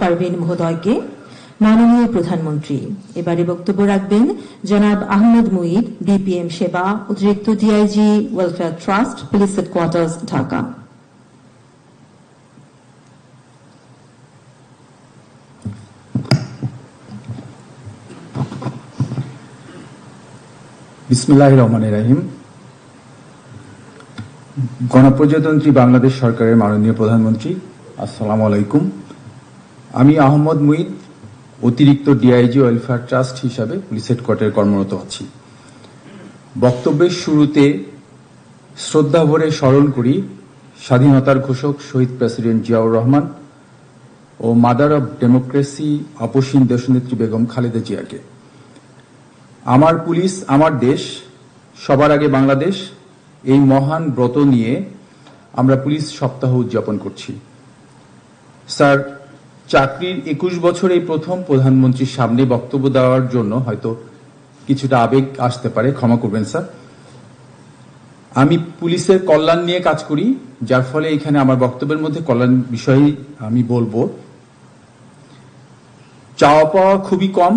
পারভীন মহোদয়কে মাননীয় প্রধানমন্ত্রী। এবারে বক্তব্য রাখবেন জনাব আহমদ মুঈদ, বিপিএম সেবা, অতিরিক্ত DIG, welfare trust, police headquarters, Dhaka. বিসমিল্লাহির রহমানির রহিম। গণপ্রজাতন্ত্রী বাংলাদেশ সরকারের মাননীয় প্রধানমন্ত্রী, আসসালামু আলাইকুম। আমি আহমদ মুঈদ, অতিরিক্ত ডিআইজি ওয়েলফেয়ার ট্রাস্ট হিসাবে পুলিশ হেডকোয়ার্টারে কর্মরত আছি। বক্তব্যের শুরুতে শ্রদ্ধাভরে স্মরণ করি স্বাধীনতার ঘোষক শহীদ প্রেসিডেন্ট জিয়াউর রহমান ও মাদার অব ডেমোক্রেসি আপসীন দেশনেত্রী বেগম খালেদা জিয়াকে। আমার পুলিশ আমার দেশ, সবার আগে বাংলাদেশ, এই মহান ব্রত নিয়ে আমরা পুলিশ সপ্তাহ উদযাপন করছি। স্যার, চাকরির 21 বছর এই প্রথম প্রধানমন্ত্রীর সামনে বক্তব্য দেওয়ার জন্য হয়তো কিছুটা আবেগ আসতে পারে, ক্ষমা করবেন স্যার। আমি পুলিশের কল্যাণ নিয়ে কাজ করি, যার ফলে এখানে আমার বক্তব্যের মধ্যে কল্যাণ বিষয়ে আমি বলবো। চাওয়া পাওয়া খুবই কম,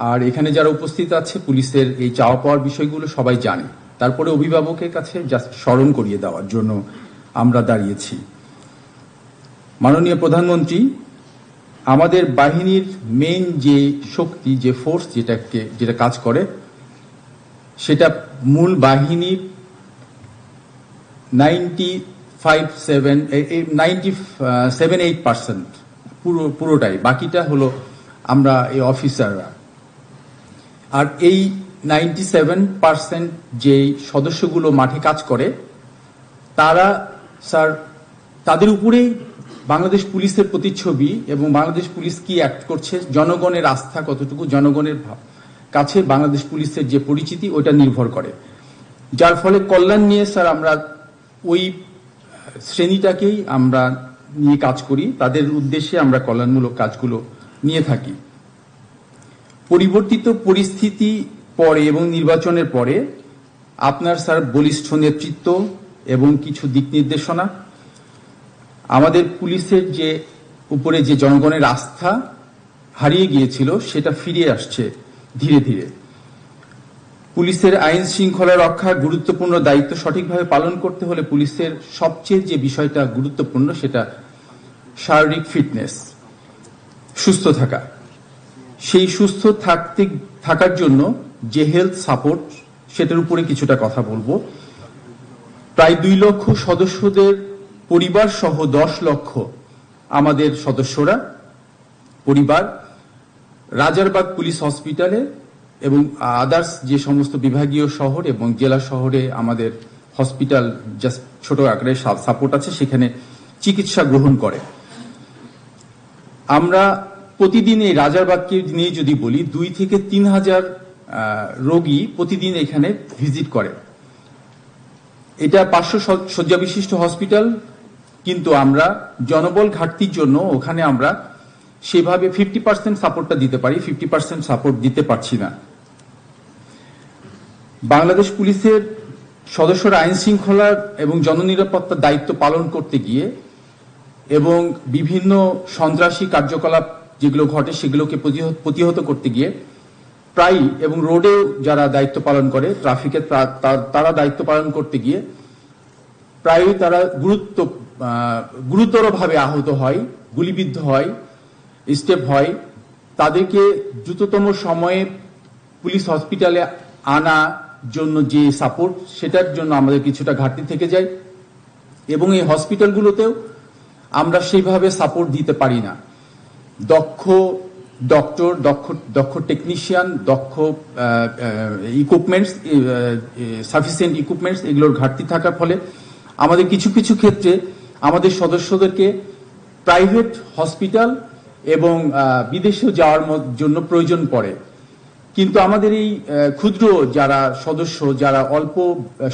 আর এখানে যারা উপস্থিত আছে পুলিশের এই চাওয়া পাওয়ার বিষয়গুলো সবাই জানে। তারপরে অভিভাবকের কাছে জাস্ট স্মরণ করিয়ে দেওয়ার জন্য আমরা দাঁড়িয়েছি। মাননীয় প্রধানমন্ত্রী, আমাদের বাহিনীর মেইন যে শক্তি, যে ফোর্স যেটা কাজ করে, সেটা মূল বাহিনীর 97-8% পুরোটাই, বাকিটা হলো আমরা এই অফিসাররা। আর এই 97% যে সদস্যগুলো মাঠে কাজ করে, তারা স্যার, তাদের উপরেই বাংলাদেশ পুলিশের প্রতিচ্ছবি এবং বাংলাদেশ পুলিশ কি অ্যাক্ট করছে, জনগণের আস্থা কতটুকু, জনগণের কাছে বাংলাদেশ পুলিশের যে পরিচিতি, ওটা নির্ভর করে। যার ফলে কল্যাণ নিয়ে স্যার আমরা ওই শ্রেণীটাকেই আমরা নিয়ে কাজ করি, তাদের উদ্দেশ্যে আমরা কল্যাণমূলক কাজগুলো নিয়ে থাকি। পরিবর্তিত পরিস্থিতি পরে এবং নির্বাচনের পরে আপনার স্যার বলিষ্ঠ নেতৃত্ব এবং কিছু দিক নির্দেশনা আমাদের পুলিশের যে উপরে যে জনগণের আস্থা হারিয়ে গিয়েছিল, সেটা ফিরে আসছে ধীরে ধীরে। পুলিশের আইন শৃঙ্খলা রক্ষার গুরুত্বপূর্ণ দায়িত্ব সঠিকভাবে পালন করতে হলে পুলিশের সবচেয়ে যে বিষয়টা গুরুত্বপূর্ণ, সেটা শারীরিক ফিটনেস, সুস্থ থাকা। সেই সুস্থ থাকার জন্য যে হেলথ সাপোর্ট, সেটার উপরে কিছুটা কথা বলবো। প্রায় 2 লক্ষ সদস্যদের পরিবার সহ 10 লক্ষ আমাদের সদস্যরা পরিবার রাজারবাগ পুলিশ হসপিটালে এবং আদার্স যে সমস্ত বিভাগীয় শহর এবং জেলা শহরে আমাদের হসপিটাল জাস্ট ছোট আকারে সাপোর্ট আছে, সেখানে চিকিৎসা গ্রহণ করে। আমরা প্রতিদিন এই রাজারবাগকে নিয়ে যদি বলি, 2 থেকে 3 হাজার রোগী প্রতিদিন এখানে ভিজিট করে। এটা 500 শয্যা বিশিষ্ট হসপিটাল, কিন্তু আমরা জনবল ঘাটতির জন্য ওখানে আমরা সেভাবে 50% সাপোর্টটা দিতে পারি, 50% সাপোর্ট দিতে পারছি না। বাংলাদেশ পুলিশের সদস্যরা আইন শৃঙ্খলা এবং জননিরাপত্তার দায়িত্ব পালন করতে গিয়ে এবং বিভিন্ন সন্ত্রাসী কার্যকলাপ যেগুলো ঘটে সেগুলোকে প্রতিহত করতে গিয়ে প্রায়, এবং রোডেও যারা দায়িত্ব পালন করে, ট্রাফিকে তারা দায়িত্ব পালন করতে গিয়ে প্রায়ই তারা গুরুতরভাবে আহত হয়, গুলিবিদ্ধ হয়, স্টেপ হয়। তাদেরকে দ্রুততম সময়ে পুলিশ হসপিটালে আনা জন্য যে সাপোর্ট, সেটার জন্য আমাদের কিছুটা ঘাটতি থেকে যায় এবং এই হসপিটালগুলোতেও আমরা সেইভাবে সাপোর্ট দিতে পারি না। দক্ষ ডক্টর, দক্ষ টেকনিশিয়ান, দক্ষ ইকুইপমেন্টস, সাফিসিয়েন্ট ইকুইপমেন্টস, এগুলোর ঘাটতি থাকার ফলে আমাদের কিছু কিছু ক্ষেত্রে আমাদের সদস্যদেরকে প্রাইভেট হসপিটাল এবং বিদেশেও যাওয়ার জন্য প্রয়োজন পড়ে। কিন্তু আমাদের এই ক্ষুদ্র যারা সদস্য, যারা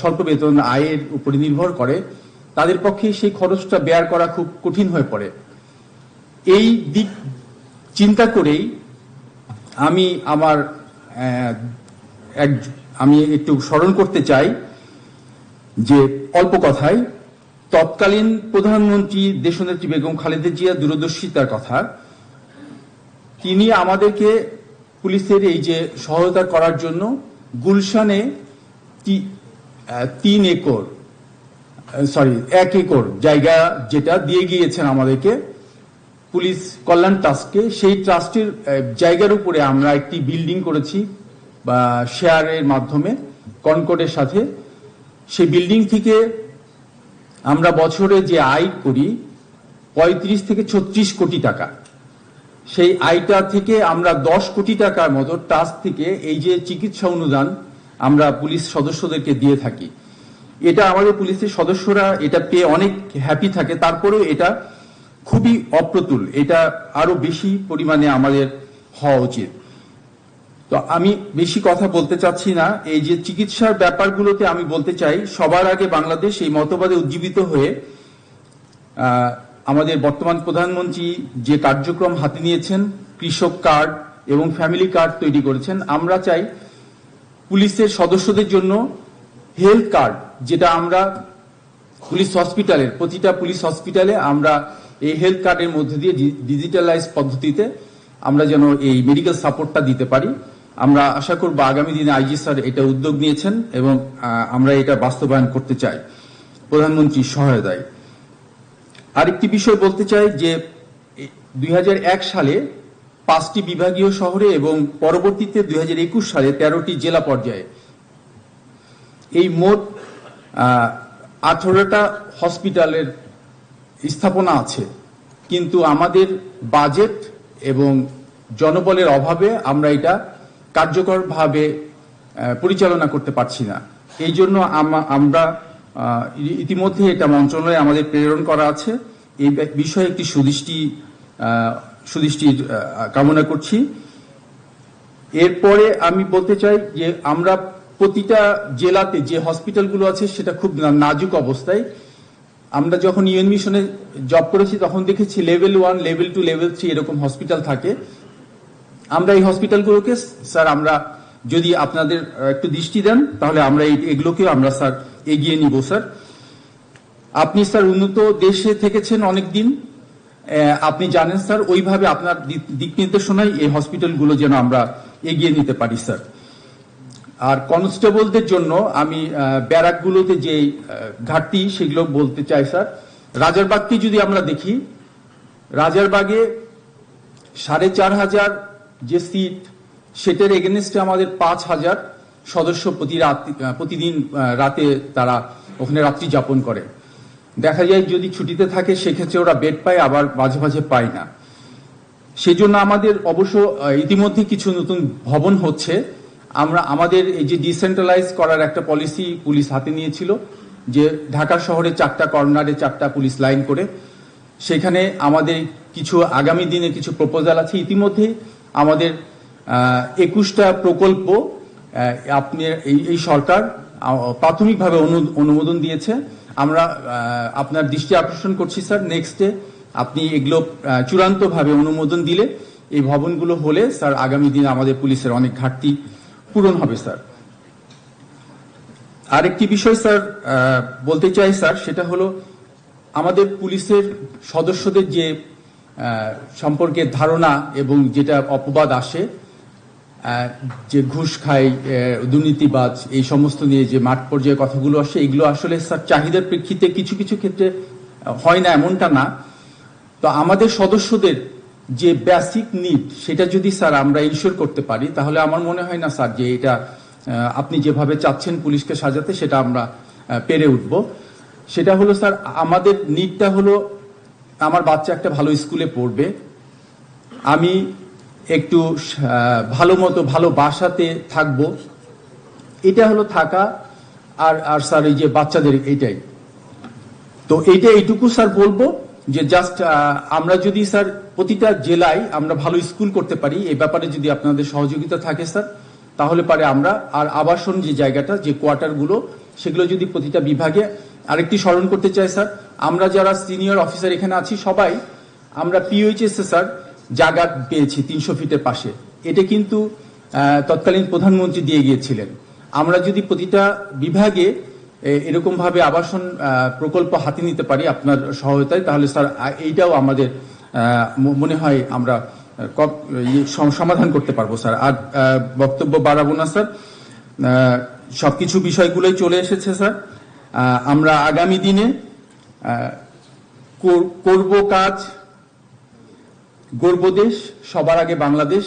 স্বল্প বেতন আয়ের উপরে নির্ভর করে, তাদের পক্ষে সেই খরচটা বেয়ার করা খুব কঠিন হয়ে পড়ে। এই দিক চিন্তা করেই আমি একটু স্মরণ করতে চাই যে অল্প কথায় তৎকালীন প্রধানমন্ত্রী দেশনেত্রী বেগম খালেদা জিয়া দূরদর্শিতার কথা। তিনি আমাদেরকে পুলিশের এই যে সহায়তা করার জন্য গুলশানে 1 একর জায়গা যেটা দিয়ে গিয়েছেন আমাদেরকে পুলিশ কল্যাণ ট্রাস্টকে, সেই ট্রাস্টের জায়গার উপরে আমরা একটি বিল্ডিং করেছি বা শেয়ারের মাধ্যমে কনকর্ডের সাথে। সেই বিল্ডিং থেকে আমরা বছরে যে আয় করি 35 থেকে 36 কোটি টাকা, সেই আয়টা থেকে আমরা 10 কোটি টাকার মতো ট্রাস্ট থেকে এই যে চিকিৎসা অনুদান আমরা পুলিশ সদস্যদেরকে দিয়ে থাকি। এটা আমাদের পুলিশের সদস্যরা এটা পেয়ে অনেক হ্যাপি থাকে, তারপরেও এটা খুবই অপ্রতুল, এটা আরো বেশি পরিমাণে আমাদের হওয়া উচিত। তো আমি বেশি কথা বলতে চাচ্ছি না, এই যে চিকিৎসার ব্যাপারগুলোতে আমি বলতে চাই সবার আগে বাংলাদেশ এই মতবাদে উজ্জীবিত হয়ে আমাদের বর্তমান প্রধানমন্ত্রী যে কার্যক্রম হাতে নিয়েছেন, কৃষক কার্ড এবং ফ্যামিলি কার্ড তৈরি করেছেন, আমরা চাই পুলিশের সদস্যদের জন্য হেলথ কার্ড, যেটা আমরা পুলিশ হসপিটালের প্রতিটা পুলিশ হসপিটালে আমরা এই হেলথ কার্ডের মধ্যে দিয়ে ডিজিটালাইজ পদ্ধতিতে আমরা যেন এই মেডিকেল সাপোর্টটা দিতে পারি। আমরা আশা করব আগামী দিনে আইজি স্যার এটা উদ্যোগ নিয়েছেন এবং আমরা এটা বাস্তবায়ন করতে চাই প্রধানমন্ত্রীর সহায়তায়। আরেকটি বিষয় বলতে চাই যে 2001 সালে 5টি বিভাগীয় শহরে এবং পরবর্তীতে 2021 সালে 13টি জেলা পর্যায়ে এই মোট 18টা হসপিটালের স্থাপনা আছে, কিন্তু আমাদের বাজেট এবং জনবলের অভাবে আমরা এটা কার্যকরভাবে পরিচালনা করতে পারছি না। এই জন্য আমরা ইতিমধ্যে এটা মন্ত্রণালয়ে আমাদের প্রেরণ করা আছে, এই বিষয়ে একটি সুদৃষ্টি কামনা করছি। এরপরে আমি বলতে চাই যে আমরা প্রতিটা জেলাতে যে হসপিটালগুলো আছে সেটা খুব নাজুক অবস্থায়। আমরা যখন ইউএন মিশনে জব করেছি তখন দেখেছি লেভেল 1, লেভেল 2, লেভেল 3 এরকম হসপিটাল থাকে। আমরা এই হসপিটালগুলোকে স্যার আমরা যদি আপনাদের একটু দৃষ্টি দেন তাহলে আমরা এগুলোকে আমরা স্যার এগিয়ে নিব। স্যার আপনি স্যার উন্নত দেশে থেকেছেন অনেকদিন, আপনি জানেন স্যার ওইভাবে আপনার দিক নির্দেশনায় এই হসপিটালগুলো যেন আমরা এগিয়ে নিতে পারি স্যার। আর কনস্টেবলদের জন্য আমি ব্যারাকগুলোতে যে ঘাটতি সেগুলো বলতে চাই স্যার। রাজারবাগকে যদি আমরা দেখি, রাজারবাগে 4,500 যে সিট সেটার এগেনস্টে আমাদের 5,000 সদস্য প্রতিদিন রাতে তারা ওখানে রাত্রি যাপন করে। দেখা যায় যদি ছুটিতে থাকে সেক্ষেত্রে ওরা বেড পায়, আবার মাঝে মাঝে পায় না। সেই জন্য আমাদের অবশ্য ইতিমধ্যে কিছু নতুন ভবন হচ্ছে। আমরা আমাদের এই যে ডিসেন্ট্রালাইজ করার একটা পলিসি পুলিশ হাতে নিয়েছিল, যে ঢাকা শহরে 4টা কর্নারে 4টা পুলিশ লাইন করে, সেখানে আমাদের কিছু আগামী দিনে কিছু প্রপোজাল আছে। ইতিমধ্যে আমাদের 21টা প্রকল্প আপনি এই সরকার প্রাথমিকভাবে অনুমোদন দিয়েছে। আমরা আপনার দৃষ্টি আকর্ষণ করছি স্যার, নেক্সটে আপনি এগুলো চূড়ান্তভাবে অনুমোদন দিলে এই ভবনগুলো হলে স্যার আগামী দিনে আমাদের পুলিশের অনেক ঘাটতি পূরণ হবে স্যার। আরেকটি বিষয় স্যার বলতে চাই স্যার, সেটা হলো আমাদের পুলিশের সদস্যদের যে সম্পর্কে ধারণা এবং যেটা অপবাদ আসে যে ঘুষ খায়, দুর্নীতিবাজ, এই সমস্ত নিয়ে যে মাঠ পর্যায়ে কথাগুলো আসে, এগুলো আসলে স্যার চাহিদার প্রেক্ষিতে কিছু কিছু ক্ষেত্রে হয় না, এমনটা না। তো আমাদের সদস্যদের যে বেসিক নিড সেটা যদি স্যার আমরা ইনশিওর করতে পারি তাহলে আমার মনে হয় না স্যার যে এটা আপনি যেভাবে চাচ্ছেন পুলিশকে সাজাতে সেটা আমরা পেরে উঠব। সেটা হলো স্যার আমাদের নিডটা হলো আমার বাচ্চা একটা ভালো স্কুলে পড়বে, আমি একটু ভালো মতো ভালো বাসাতে থাকবো, এটা হলো থাকা। আর স্যার এই যে বাচ্চাদের এইটাই তো এইটুকু স্যার বলবো যে জাস্ট আমরা যদি স্যার প্রতিটা জেলায় আমরা ভালো স্কুল করতে পারি, এই ব্যাপারে যদি আপনাদের সহযোগিতা থাকে স্যার তাহলে পারে আমরা আর আবাসন যে জায়গাটা যে কোয়ার্টারগুলো সেগুলো যদি প্রতিটা বিভাগে। আরেকটি স্মরণ করতে চাই স্যার, আমরা যারা সিনিয়র অফিসার এখানে আছি সবাই আমরা পিওএইচএস স্যার জায়গা পেয়েছি 300 ফিটের পাশে, এটা কিন্তু তৎকালীন প্রধানমন্ত্রী দিয়ে গিয়েছিলেন। আমরা যদি প্রতিটা বিভাগে এরকম ভাবে আবাসন প্রকল্প হাতে নিতে পারি আপনার সহায়তায় তাহলে স্যার এইটাও আমাদের মনে হয় আমরা সমাধান করতে পারবো স্যার। আর বক্তব্য বাড়াবো না স্যার, সবকিছু বিষয়গুলোই চলে এসেছে স্যার। আমরা আগামী দিনে করব কাজ, গর্ব দেশ, সবার আগে বাংলাদেশ,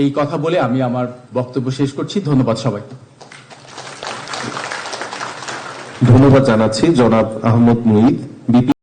এই কথা বলে আমি আমার বক্তব্য শেষ করছি। ধন্যবাদ সবাইকে। ধন্যবাদ জানাচ্ছি জনাব আহমদ মুঈদ,